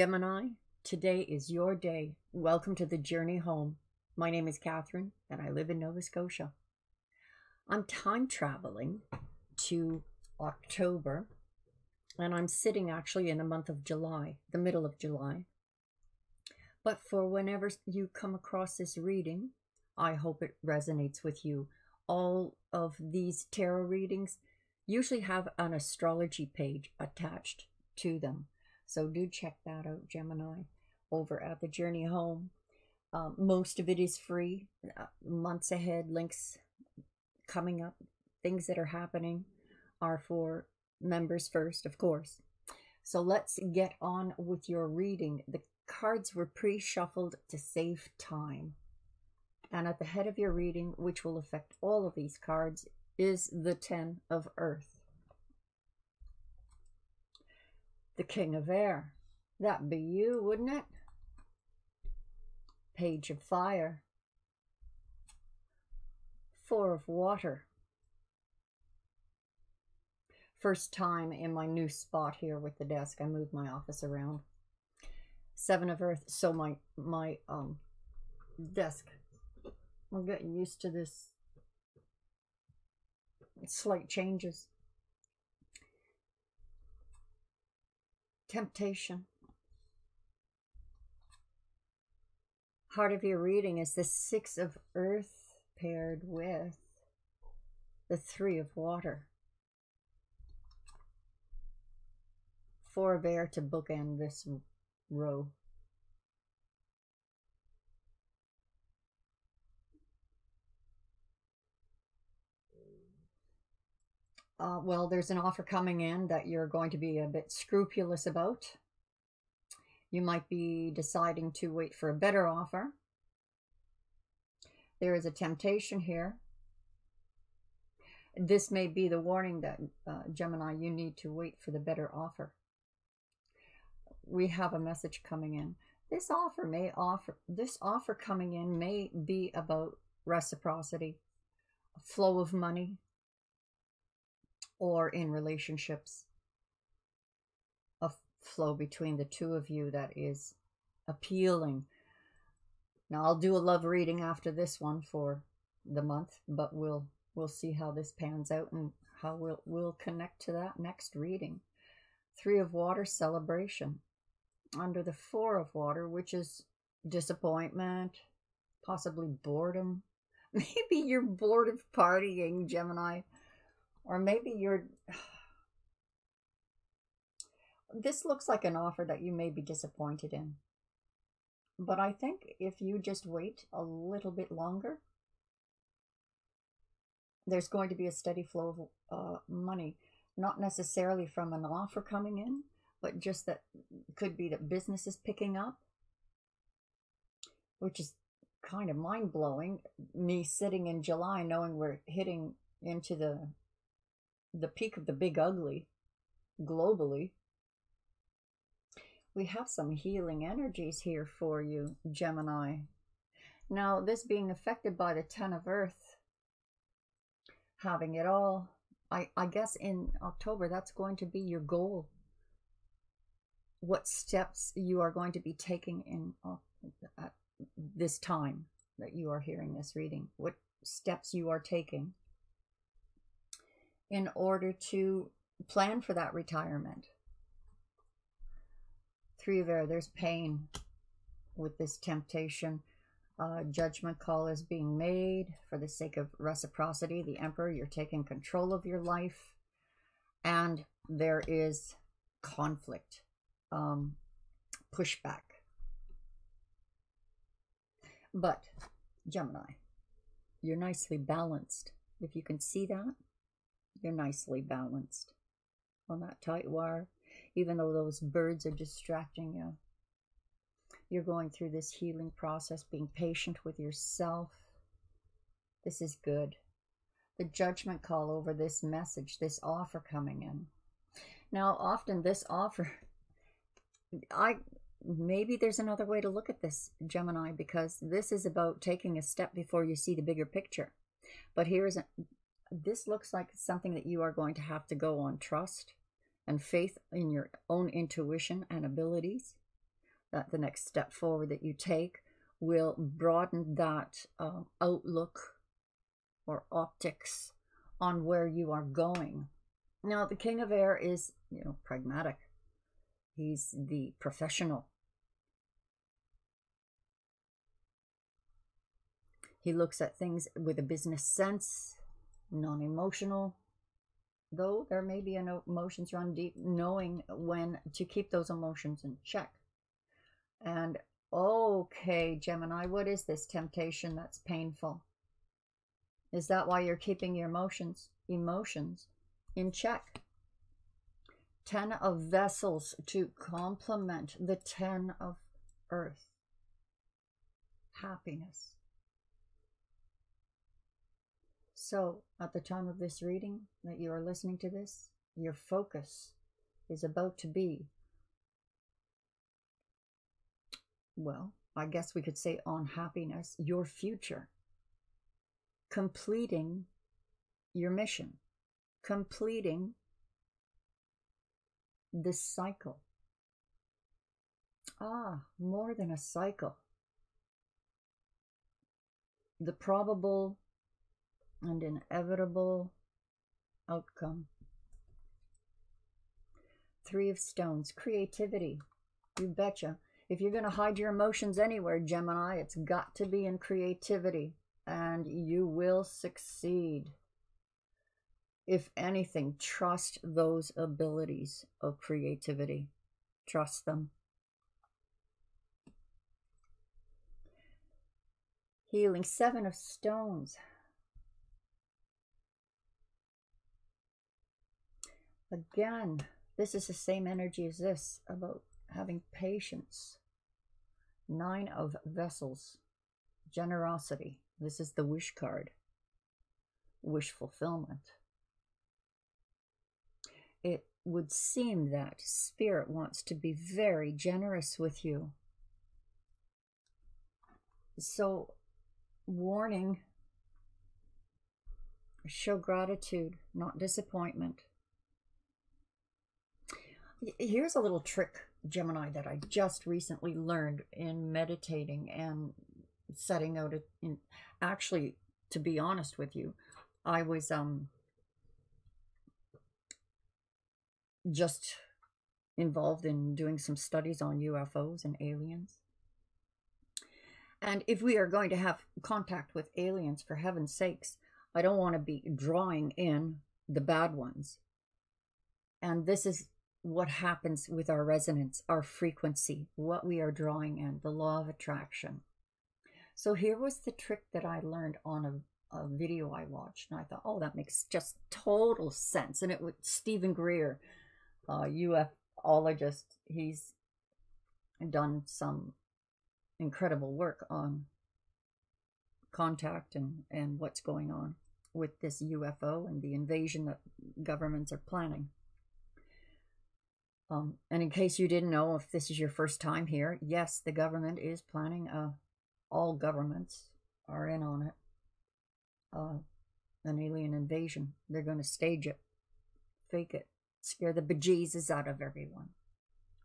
Gemini, today is your day. Welcome to the journey home. My name is Catherine and I live in Nova Scotia. I'm time traveling to October and I'm sitting actually in the month of July, the middle of July. But for whenever you come across this reading, I hope it resonates with you. All of these tarot readings usually have an astrology page attached to them. So do check that out, Gemini, over at the Journey Home. Most of it is free. Months ahead, links coming up. Things that are happening are for members first, of course. So let's get on with your reading. The cards were pre-shuffled to save time. And at the head of your reading, which will affect all of these cards, is the Ten of Earth. The King of Air. That'd be you, wouldn't it? Page of Fire. Four of Water. First time in my new spot here with the desk. I moved my office around. Seven of Earth. So my desk. I'm getting used to this. Slight changes. Temptation. Heart of your reading is the Six of Earth paired with the Three of Water. Four of Air to bookend this row. Well, there's an offer coming in that you're going to be a bit scrupulous about. You might be deciding to wait for a better offer. There is a temptation here. This may be the warning that, Gemini, you need to wait for the better offer. We have a message coming in. This offer coming in may be about reciprocity, flow of money, or in relationships, a flow between the two of you that is appealing. Now, I'll do a love reading after this one for the month, but we'll see how this pans out and how we'll connect to that next reading. Three of Water, celebration. Under the Four of Water, which is disappointment, possibly boredom. Maybe you're bored of partying, Gemini. Or maybe you're... This looks like an offer that you may be disappointed in. But I think if you just wait a little bit longer, there's going to be a steady flow of money. Not necessarily from an offer coming in, but just that could be that business is picking up, which is kind of mind-blowing. Me sitting in July knowing we're hitting into the peak of the big ugly globally. We have some healing energies here for you, Gemini. Now, this being affected by the Ten of Earth, having it all, I guess in October, that's going to be your goal. What steps you are going to be taking in at this time that you are hearing this reading. What steps you are taking in order to plan for that retirement. Three of Air, there's pain with this temptation. Judgment call is being made for the sake of reciprocity. The Emperor, you're taking control of your life. And there is conflict, pushback. But, Gemini, you're nicely balanced. If you can see that, you're nicely balanced on that tight wire. Even though those birds are distracting you, you're going through this healing process, being patient with yourself. This is good. The judgment call over this message, this offer coming in. Now, often this offer, maybe there's another way to look at this, Gemini, because this is about taking a step before you see the bigger picture. But this looks like something that you are going to have to go on trust and faith in your own intuition and abilities. that the next step forward that you take will broaden that outlook or optics on where you are going. Now, the King of Air is, pragmatic. He's the professional. He looks at things with a business sense, non-emotional, though there may be emotions run deep, knowing when to keep those emotions in check. And okay, Gemini, what is this temptation that's painful? Is that why you're keeping your emotions in check? 10 of Vessels to complement the 10 of Earth. Happiness. So, at the time of this reading that you are listening to this, your focus is about to be, well, I guess we could say on happiness, your future. Completing your mission. Completing this cycle. More than a cycle. The probable and inevitable outcome. 3 of Stones, creativity. You betcha. If you're going to hide your emotions anywhere, Gemini, it's got to be in creativity, and you will succeed. If anything, trust those abilities of creativity. Trust them. Healing, 7 of Stones. Again, this is the same energy as this, about having patience. 9 of Vessels, generosity. This is the wish card. Wish fulfillment. It would seem that Spirit wants to be very generous with you. So, warning, show gratitude, not disappointment. Here's a little trick, Gemini, that I just recently learned in meditating and setting out actually, to be honest with you, I was just involved in doing some studies on UFOs and aliens. And if we are going to have contact with aliens, for heaven's sakes, I don't want to be drawing in the bad ones. And this is what happens with our resonance, our frequency, what we are drawing in, the law of attraction. So here was the trick that I learned on a video I watched, and I thought, oh, that makes just total sense. And it was Stephen Greer, ufologist. He's done some incredible work on contact and what's going on with this UFO and the invasion that governments are planning. And in case you didn't know, if this is your first time here, yes, the government is planning, all governments are in on it, an alien invasion. They're going to stage it, fake it, scare the bejesus out of everyone.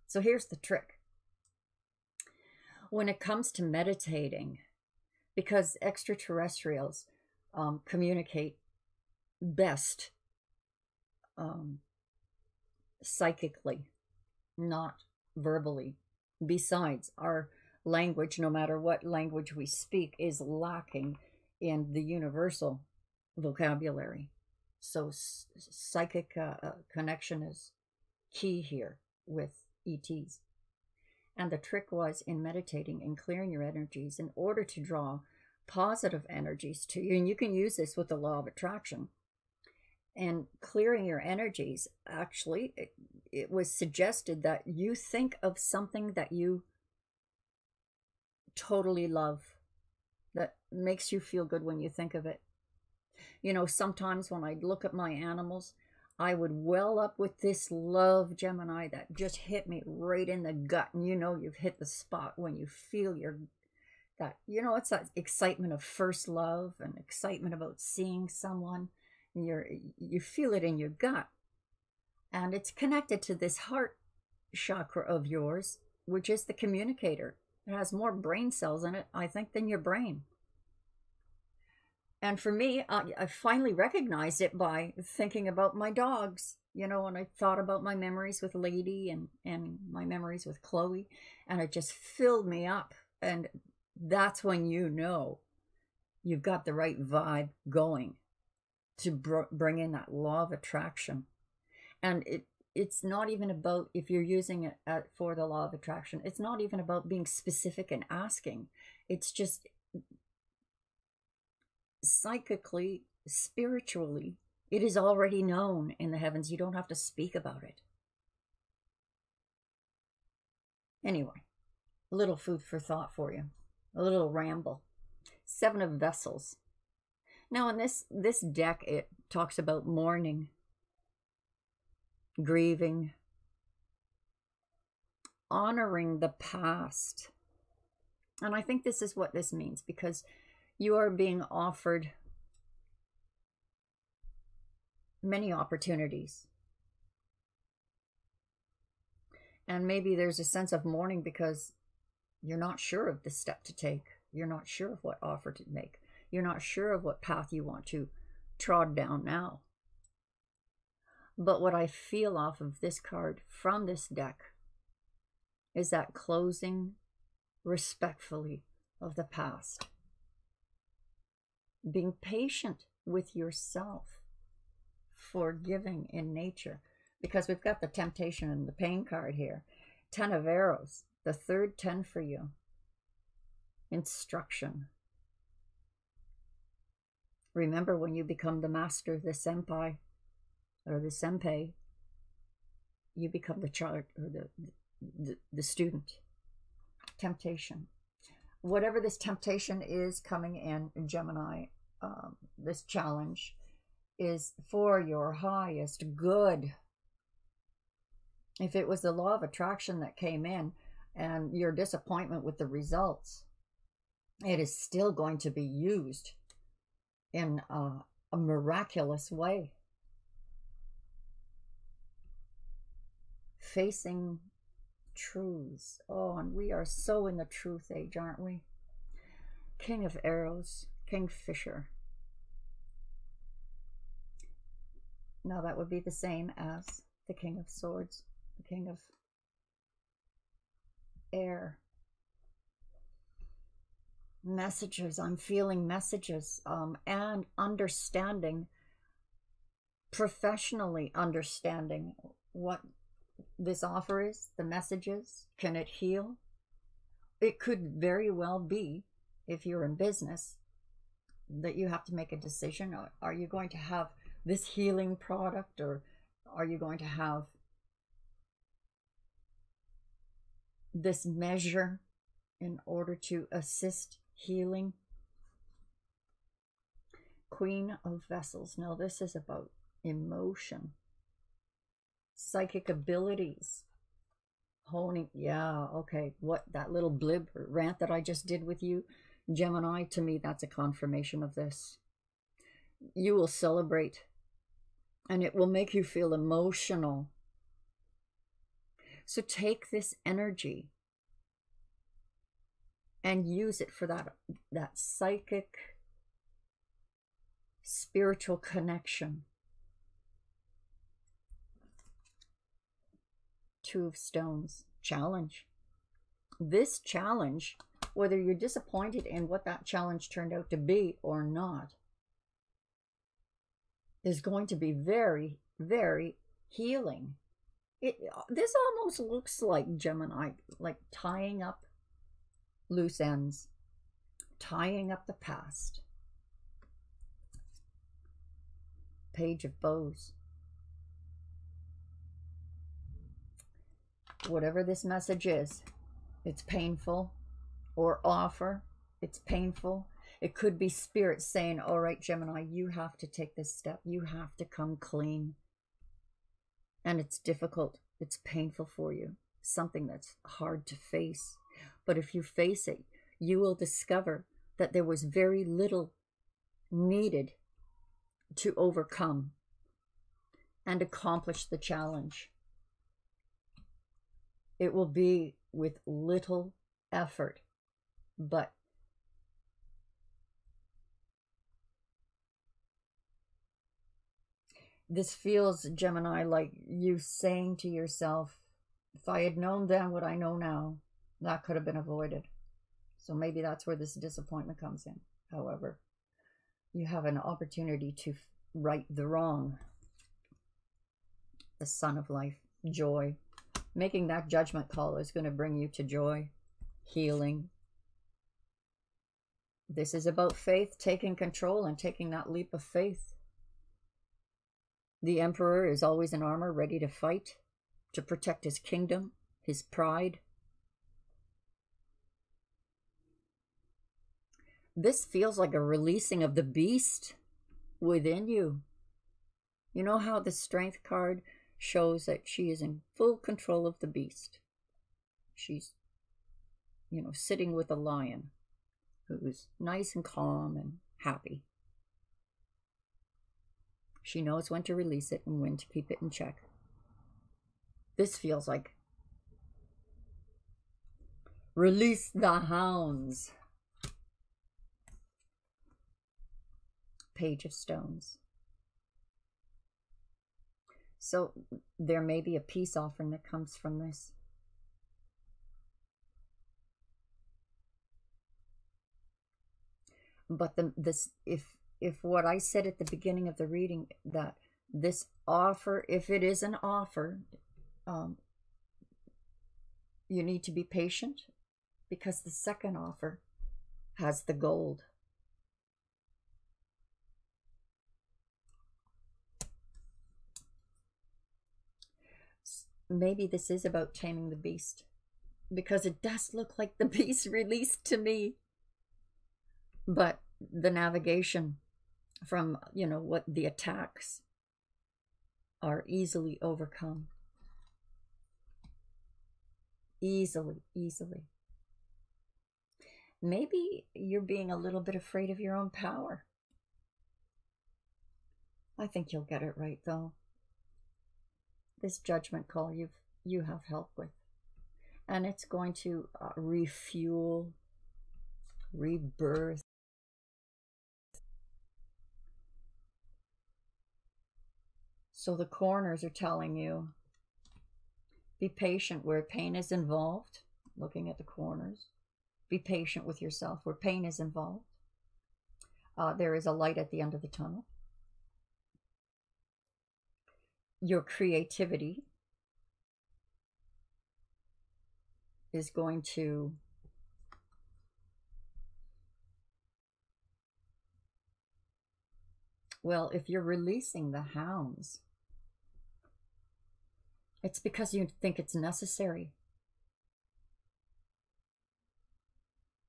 So here's the trick. When it comes to meditating, because extraterrestrials communicate best psychically, not verbally. Besides, our language, no matter what language we speak, is lacking in the universal vocabulary. So psychic connection is key here with ETs. And the trick was in meditating and clearing your energies in order to draw positive energies to you. And you can use this with the law of attraction. And clearing your energies, actually, it was suggested that you think of something that you totally love, that makes you feel good when you think of it. You know, sometimes when I look at my animals, I would well up with this love, Gemini, that just hit me right in the gut. And you know you've hit the spot when you feel it's that excitement of first love and excitement about seeing someone. And you feel it in your gut. And it's connected to this heart chakra of yours. which is the communicator. It has more brain cells in it, I think, than your brain. And for me, I finally recognized it by thinking about my dogs, you know, and I thought about my memories with Lady and my memories with Chloe, and it just filled me up. And that's when you know you've got the right vibe going to bring in that law of attraction. And it's not even about, if you're using it for the law of attraction, it's not even about being specific and asking. It's just psychically, spiritually, it is already known in the heavens. You don't have to speak about it. Anyway, a little food for thought for you, a little ramble. 7 of Vessels. Now in this deck, it talks about mourning, grieving, honoring the past. And I think this is what this means, because you are being offered many opportunities. And maybe there's a sense of mourning because you're not sure of the step to take. You're not sure of what offer to make. You're not sure of what path you want to trod down now. But what I feel off of this card from this deck is that closing respectfully of the past. Being patient with yourself, forgiving in nature, because we've got the temptation and the pain card here. 10 of Arrows, the third 10 for you. Instruction. Remember, when you become the master, the senpai, or the senpai, you become the child, or the student. Temptation. Whatever this temptation is coming in Gemini, this challenge is for your highest good. If it was the law of attraction that came in and your disappointment with the results, it is still going to be used in a miraculous way. Facing truths. Oh, and we are so in the truth age, aren't we? King of Arrows, Kingfisher. Now that would be the same as the King of Swords, the King of Air. Messages. I'm feeling messages and understanding, professionally understanding what this offer is, the messages. Can it heal? It could very well be, if you're in business, that you have to make a decision. Are you going to have this healing product, or are you going to have this measure in order to assist healing? Queen of Vessels. Now this is about emotion, psychic abilities, honing. Yeah, okay. What, that little blib or rant that I just did with you, Gemini, to me, that's a confirmation of this. You will celebrate, and it will make you feel emotional. So take this energy and use it for that psychic, spiritual connection. 2 of Stones. Challenge. This challenge, whether you're disappointed in what that challenge turned out to be or not, is going to be very, very healing. This almost looks like, Gemini, like tying up loose ends, tying up the past. Page of Bows. Whatever this message is, it's painful, or offer, it's painful. It could be spirit saying, all right, Gemini, you have to take this step. You have to come clean. And it's difficult. It's painful for you. Something that's hard to face. But if you face it, you will discover that there was very little needed to overcome and accomplish the challenge. It will be with little effort. But this feels, Gemini, like you saying to yourself, if I had known then what I know now, that could have been avoided. So maybe that's where this disappointment comes in. However, you have an opportunity to right the wrong. The Sun of Life, joy. Making that judgment call is going to bring you to joy, healing. This is about faith, taking control and taking that leap of faith. The Emperor is always in armor, ready to fight, to protect his kingdom, his pride. This feels like a releasing of the beast within you. You know how the Strength card shows that she is in full control of the beast. She's, you know, sitting with a lion who's nice and calm and happy. She knows when to release it and when to keep it in check. This feels like release the hounds. Page of Stones. So there may be a peace offering that comes from this. But if what I said at the beginning of the reading, that this offer, if it is an offer, you need to be patient, because the second offer has the gold. Maybe this is about taming the beast, because it does look like the beast released to me. But the navigation from, you know, what the attacks are easily overcome. Easily. Maybe you're being a little bit afraid of your own power. I think you'll get it right, though. This judgment call you have help with, and it's going to refuel, rebirth. So the corners are telling you, be patient where pain is involved. Looking at the corners, be patient with yourself where pain is involved. There is a light at the end of the tunnel. Your creativity is going to well, if you're releasing the hounds, it's because you think it's necessary.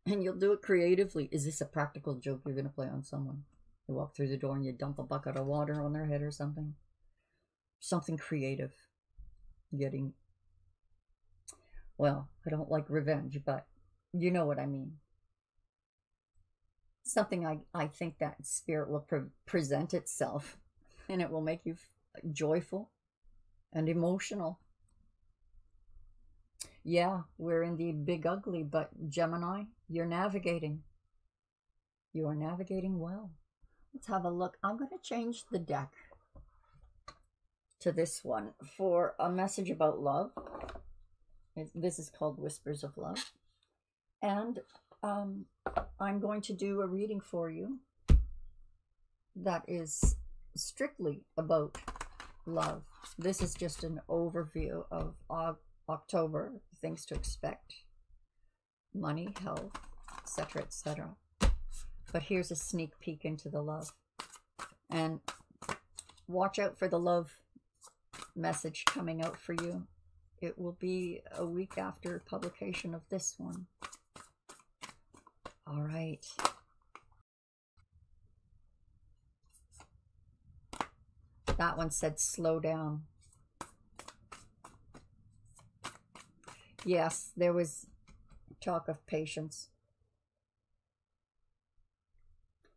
And you'll do it creatively. Is this a practical joke you're going to play on someone? You walk through the door and you dump a bucket of water on their head or something? Something creative. Getting, well, I don't like revenge, but you know what I mean. Something I think that spirit will present itself, and it will make you joyful and emotional. Yeah, we're in the big ugly, but Gemini, you're navigating. You are navigating well. Let's have a look. I'm going to change the deck to this one for a message about love. This is called Whispers of Love. And I'm going to do a reading for you that is strictly about love. This is just an overview of October, things to expect, money, health, etc., etc. But here's a sneak peek into the love. And watch out for the love message coming out for you. It will be a week after publication of this one. All right. That one said slow down. Yes, there was talk of patience.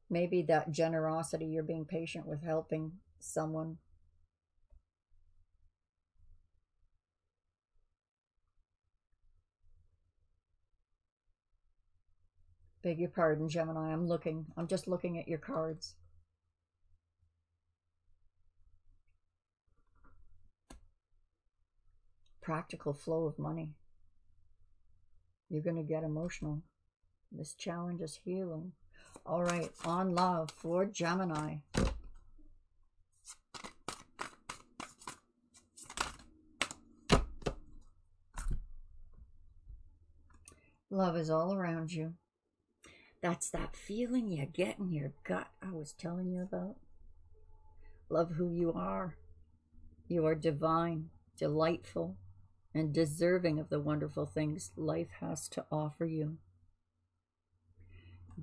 Maybe that generosity, you're being patient with helping someone. Beg your pardon, Gemini. I'm just looking at your cards. Practical flow of money. You're going to get emotional. This challenge is healing. All right, on love for Gemini. Love is all around you. That's that feeling you get in your gut I was telling you about. Love who you are. You are divine, delightful, and deserving of the wonderful things life has to offer you.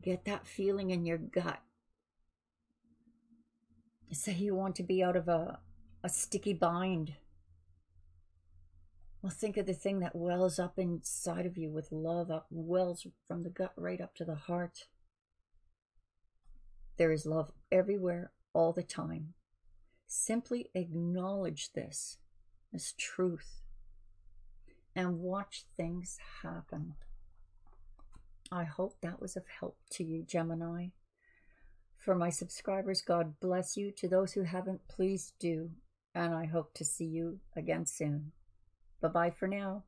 Get that feeling in your gut. Say you want to be out of a sticky bind. Well, think of the thing that wells up inside of you with love, wells from the gut right up to the heart. There is love everywhere, all the time. Simply acknowledge this as truth and watch things happen. I hope that was of help to you, Gemini. For my subscribers, God bless you. To those who haven't, please do. And I hope to see you again soon. Bye-bye for now.